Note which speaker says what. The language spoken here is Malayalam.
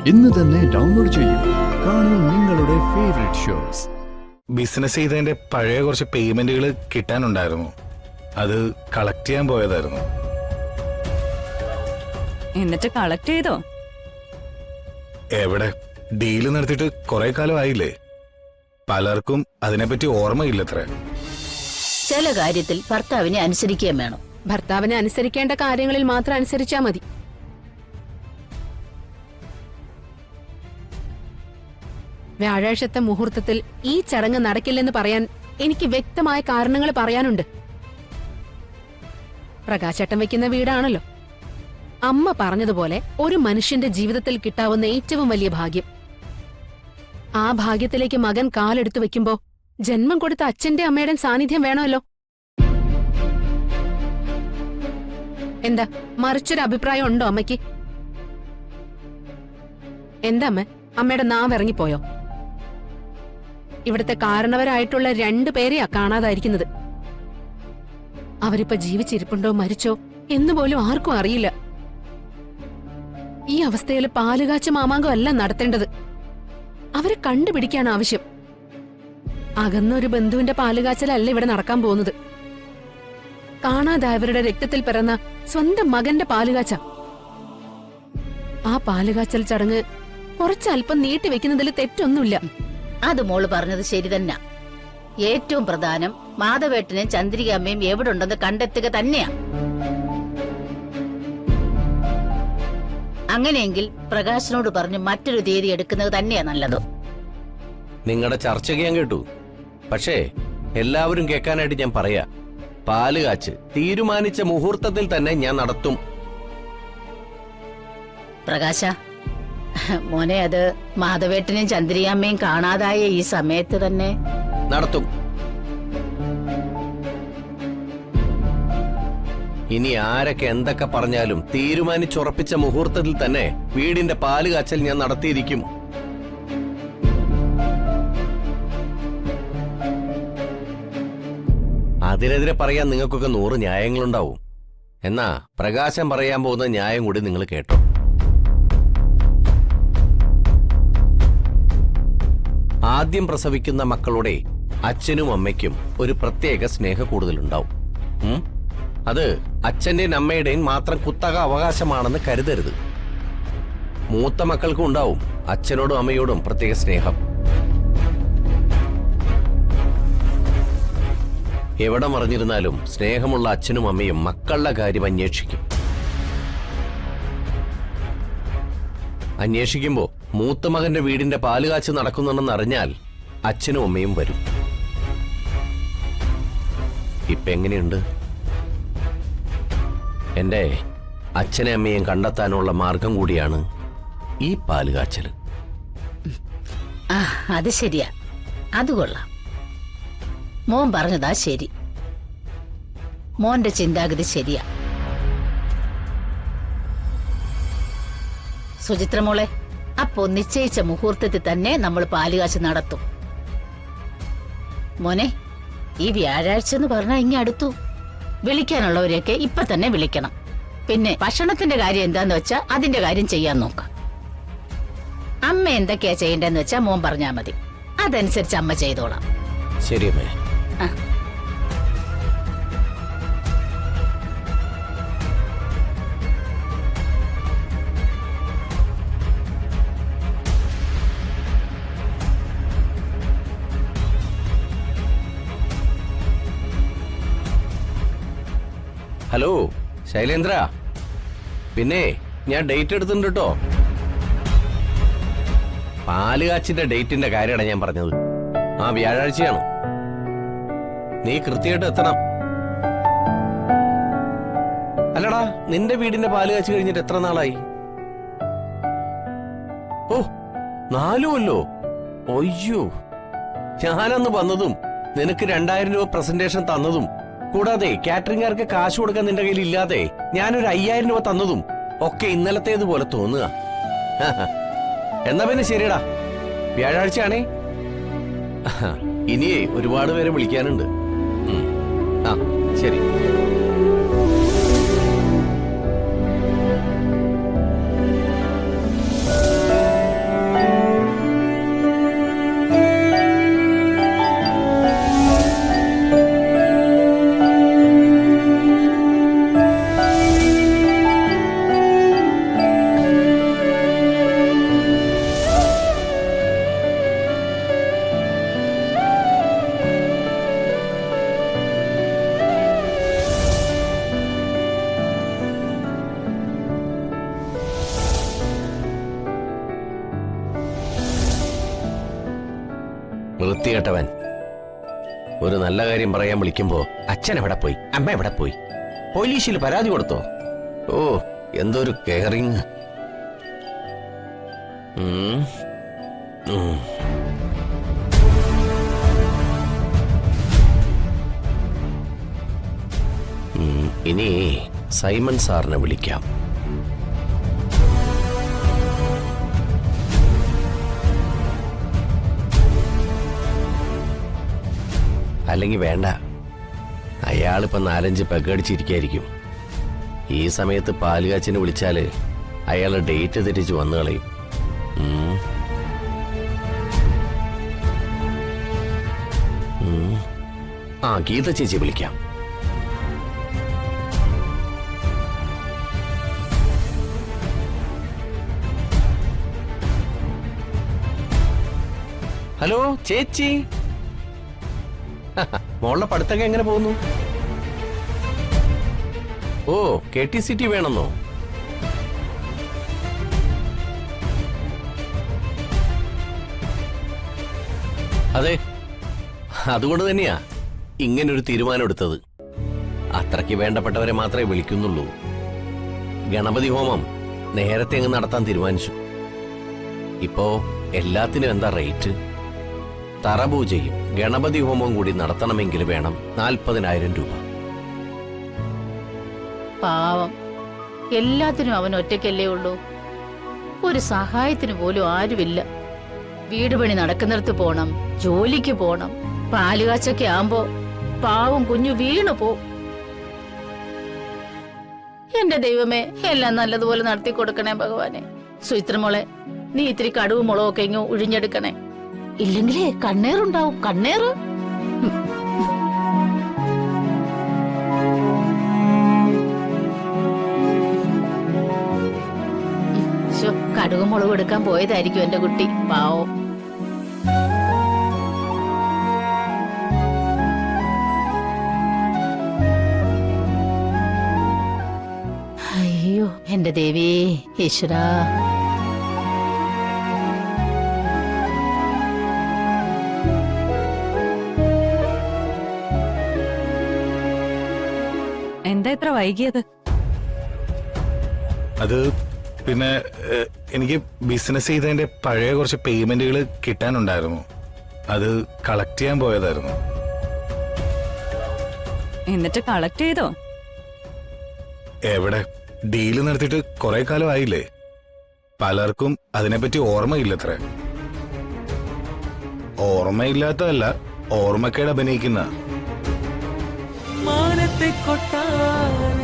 Speaker 1: ഇന്ന് തന്നെ ഡൗൺലോഡ് ചെയ്യൂ. കാണൂ നിങ്ങളുടെ ഫേവറേറ്റ് ഷോസ്.
Speaker 2: ബിസിനസ് ചെയ്തതിന്റെ പഴയ കുറച്ച് പേയ്മെന്റുകൾ കിട്ടാനുണ്ടായിരുന്നു. അത് കളക്ട് ചെയ്യാൻ പോയതായിരുന്നു.
Speaker 3: എന്നിട്ട് കളക്ട് ചെയ്തോ?
Speaker 2: എവിടെ? ഡീല് നടത്തിയിട്ട് കുറെ കാലം ആയില്ലേ. പലർക്കും അതിനെപ്പറ്റി ഓർമ്മയില്ലത്ര.
Speaker 4: ചില കാര്യത്തിൽ ഭർത്താവിനെ അനുസരിക്കുകയും വേണം.
Speaker 5: ഭർത്താവിനെ അനുസരിക്കേണ്ട കാര്യങ്ങളിൽ മാത്രം അനുസരിച്ചാ മതി. വ്യാഴാഴ്ചത്തെ മുഹൂർത്തത്തിൽ ഈ ചടങ്ങ് നടക്കില്ലെന്ന് പറയാൻ എനിക്ക് വ്യക്തമായ കാരണങ്ങൾ പറയാനുണ്ട്. പ്രകാശേട്ടൻ വെക്കുന്ന വീടാണല്ലോ. അമ്മ പറഞ്ഞതുപോലെ ഒരു മനുഷ്യന്റെ ജീവിതത്തിൽ കിട്ടാവുന്ന ഏറ്റവും വലിയ ഭാഗ്യം. ആ ഭാഗ്യത്തിലേക്ക് മകൻ കാലെടുത്തു വെക്കുമ്പോ ജന്മം കൊടുത്ത അച്ഛന്റെ അമ്മയുടെ സാന്നിധ്യം വേണമല്ലോ. എന്താ മറിച്ചൊരു അഭിപ്രായം ഉണ്ടോ അമ്മയ്ക്ക്? എന്താ അമ്മയുടെ നാവ് ഇറങ്ങിപ്പോയോ? ഇവിടുത്തെ കാരണവരായിട്ടുള്ള 2 പേരെയാ കാണാതായിരിക്കുന്നത്. അവരിപ്പോ ജീവിച്ചിരിപ്പുണ്ടോ മരിച്ചോ എന്നുപോലും ആർക്കും അറിയില്ല. ഈ അവസ്ഥയിൽ പാലുകാച്ച മാമാങ്കം അല്ല നടത്തേണ്ടത്. അവരെ കണ്ടുപിടിക്കാണ് ആവശ്യം. അകന്നൊരു ബന്ധുവിന്റെ പാലുകാച്ചലല്ല ഇവിടെ നടക്കാൻ പോകുന്നത്. കാണാതായവരുടെ രക്തത്തിൽ പിറന്ന സ്വന്തം മകന്റെ പാലുകാച്ച. ആ പാലുകാച്ചൽ ചടങ്ങ് കുറച്ചല്പം നീട്ടിവെക്കുന്നതിൽ തെറ്റൊന്നുമില്ല.
Speaker 4: അത് മോള് പറഞ്ഞത് ശരി തന്നെ. ഏറ്റവും പ്രധാനം മാധവേട്ടനും ചന്ദ്രികാമ്മയും എവിടെ ഉണ്ടെന്ന് കണ്ടെത്തുക തന്നെയാ. അങ്ങനെയെങ്കിൽ പ്രകാശിനോട് പറഞ്ഞ് മറ്റൊരു തീയതി എടുക്കുന്നത് തന്നെയാ നല്ലത്.
Speaker 6: നിങ്ങളുടെ ചർച്ച ഞാൻ കേട്ടു. പക്ഷേ എല്ലാവരും കേൾക്കാനായിട്ട് ഞാൻ പറയാ, പാലുകാച്ച് തീരുമാനിച്ച മുഹൂർത്തത്തിൽ തന്നെ ഞാൻ നടത്തും.
Speaker 4: പ്രകാശ മോനെ, അത് മാധവേട്ടനും ചന്ദ്രികാമ്മയും കാണാതായ ഈ സമയത്ത് തന്നെ
Speaker 6: നടത്തും. ഇനി ആരൊക്കെ എന്തൊക്കെ പറഞ്ഞാലും തീരുമാനിച്ചുറപ്പിച്ച മുഹൂർത്തത്തിൽ തന്നെ വീടിന്റെ പാലുകാച്ചൽ ഞാൻ നടത്തിയിരിക്കും. അതിനെതിരെ പറയാൻ നിങ്ങൾക്കൊക്കെ 100 ന്യായങ്ങളുണ്ടാവും. എന്നാ പ്രകാശം പറയാൻ പോകുന്ന ന്യായം കൂടി നിങ്ങൾ കേട്ടോ. ആദ്യം പ്രസവിക്കുന്ന മക്കളുടെ അച്ഛനും അമ്മയ്ക്കും ഒരു പ്രത്യേക സ്നേഹ കൂടുതലുണ്ടാവും. അത് അച്ഛന്റെയും അമ്മയുടെയും മാത്രം കുത്തക അവകാശമാണെന്ന് കരുതരുത്. മൂത്ത മക്കൾക്കും ഉണ്ടാവും അച്ഛനോടും അമ്മയോടും പ്രത്യേക സ്നേഹം. എവിടെ മറിഞ്ഞിരുന്നാലും സ്നേഹമുള്ള അച്ഛനും അമ്മയും മക്കളുടെ കാര്യം അന്വേഷിക്കും. അന്വേഷിക്കുമ്പോ മൂത്ത മകന്റെ വീടിന്റെ പാലുകാച്ച് നടക്കുന്നുണ്ടെന്ന് അറിഞ്ഞാൽ അച്ഛനും അമ്മയും വരും. ഇപ്പൊ എങ്ങനെയുണ്ട്? എന്റെ അച്ഛനെ അമ്മയും കണ്ടെത്താനുള്ള മാർഗം കൂടിയാണ് ഈ പാലുകാച്ചല്.
Speaker 4: അത് ശരിയാ, അത് കൊള്ളാം. മോൻ പറഞ്ഞതാ ശരി. മോന്റെ ചിന്താഗതി ശരിയാ. സുചിത്ര മോളെ, അപ്പോ നിശ്ചയിച്ച മുഹൂർത്തത്തിൽ തന്നെ നമ്മൾ പാലുകാച്ച് നടത്തും. മോനെ, ഈ വ്യാഴാഴ്ച എന്ന് പറഞ്ഞാൽ ഇങ്ങ് അടുത്തു. വിളിക്കാനുള്ളവരെയൊക്കെ ഇപ്പൊ തന്നെ വിളിക്കണം. പിന്നെ ഭക്ഷണത്തിന്റെ കാര്യം എന്താന്ന് വെച്ചാ അതിന്റെ കാര്യം ചെയ്യാൻ നോക്കാം. അമ്മ എന്തൊക്കെയാ ചെയ്യേണ്ടതെന്ന് വെച്ചാ മോൻ പറഞ്ഞാ മതി. അതനുസരിച്ച് അമ്മ ചെയ്തോളാം.
Speaker 6: ശരി അമ്മേ. ഹലോ ശൈലേന്ദ്ര, പിന്നെ ഞാൻ ഡേറ്റ് എടുത്തിട്ടുണ്ട് കേട്ടോ. പാലുകാച്ചിന്റെ ഡേറ്റിന്റെ കാര്യമാണ് ഞാൻ പറഞ്ഞത്. ആ വ്യാഴാഴ്ചയാണ്. നീ കൃത്യമായിട്ട് എത്തണം. അല്ലടാ, നിന്റെ വീടിന്റെ പാലുകാച്ച് കഴിഞ്ഞിട്ട് എത്ര നാളായി? ഓ, 4 കൊല്ലോ. ഒയ്യോ, ഞാനന്ന് വന്നതും നിനക്ക് 2000 രൂപ പ്രസന്റേഷൻ തന്നതും കൂടാതെ കാറ്ററിംഗുകാർക്ക് കാശ് കൊടുക്കാൻ നിന്റെ കയ്യിൽ ഇല്ലാതെ ഞാനൊരു 5000 രൂപ തന്നതും ഒക്കെ ഇന്നലത്തേതുപോലെ തോന്നുക. എന്നാ പിന്നെ ശരിയടാ, വ്യാഴാഴ്ചയാണേ. ഇനിയേ ഒരുപാട് പേരെ വിളിക്കാനുണ്ട്. ആ ശരി. വൃത്തികെട്ടവൻ. ഒരു നല്ല കാര്യം പറയാൻ വിളിക്കുമ്പോ അച്ഛൻ എവിടെ പോയി, അമ്മ എവിടെ പോയി, പോലീസിൽ പരാതി കൊടുത്തോ? ഓ, എന്തൊരു കെയറിങ്. ഇനി സൈമൺ സാറിനെ വിളിക്കാം. അല്ലെങ്കിൽ വേണ്ട, അയാളിപ്പോ 4-5 പെഗടിച്ചിരിക്കായിരിക്കും. ഈ സമയത്ത് പാലുകാച്ചിനെ വിളിച്ചാല് അയാള് ഡേറ്റ് തെറ്റിച്ച് വന്നു കളയും. ആ, ഗീത ചേച്ചി വിളിക്കാം. ഹലോ ചേച്ചി, മോളുടെ പഠിത്തൊക്കെ എങ്ങനെ പോകുന്നു? ഓ, KTCT വേണമെന്നോ? അതെ, അതുകൊണ്ട് തന്നെയാ ഇങ്ങനൊരു തീരുമാനം എടുത്തത്. അത്രയ്ക്ക് വേണ്ടപ്പെട്ടവരെ മാത്രമേ വിളിക്കുന്നുള്ളൂ. ഗണപതി ഹോമം നേരത്തെ അങ്ങ് നടത്താൻ തീരുമാനിച്ചു. ഇപ്പോ എല്ലാത്തിനും എന്താ റേറ്റ്? തറപൂജയും ഗണപതി ഹോമവും കൂടി നടത്തണമെങ്കിൽ വേണം 40,000 രൂപ.
Speaker 4: പാവം, എല്ലാത്തിനും അവൻ ഒറ്റയ്ക്കല്ലേ ഉള്ളൂ. ഒരു സഹായത്തിന് പോലും ആരുമില്ല. വീട് പണി നടക്കുന്നിടത്ത് പോണം, ജോലിക്ക് പോണം. പാലുകാച്ചൊക്കെ ആവുമ്പോ പാവം കുഞ്ഞു വീണു പോ. എന്റെ ദൈവമേ, എല്ലാം നല്ലതുപോലെ നടത്തി കൊടുക്കണേ ഭഗവാനെ. സുചിത്രമോളെ, നീ ഇത്തിരി കടുവും മുളകൊക്കെ ഇങ്ങ് ഒഴിഞ്ഞെടുക്കണേ. ഇല്ലെങ്കിലേ കണ്ണേറുണ്ടാവും, കണ്ണേറ്. കടുകും മുളകും എടുക്കാൻ പോയതായിരിക്കും എന്റെ കുട്ടി, പാവം. അയ്യോ എന്റെ ദേവി, ഈശ്വരാ.
Speaker 3: എന്താ ഇത്ര വൈകിയത്?
Speaker 2: അത് പിന്നെ എനിക്ക് ബിസിനസ് ചെയ്തതിന്റെ പഴയ കുറച്ച് പേയ്മെന്റുകൾ കിട്ടാനുണ്ടായിരുന്നു. അത് കളക്ട് ചെയ്യാൻ പോയതായിരുന്നു.
Speaker 3: എന്നിട്ട് കളക്ട് ചെയ്തോ?
Speaker 2: എവിടെ, ഡീല് നടത്തിയിട്ട് കുറെ കാലമായില്ലേ. പലർക്കും അതിനെപ്പറ്റി ഓർമ്മയില്ലത്രേ. ഓർമ്മയില്ലാത്തതല്ല, ഓർമ്മക്കേട് അഭിനയിക്കുന്ന.
Speaker 7: മാനത്തെ കൊട്ടാരം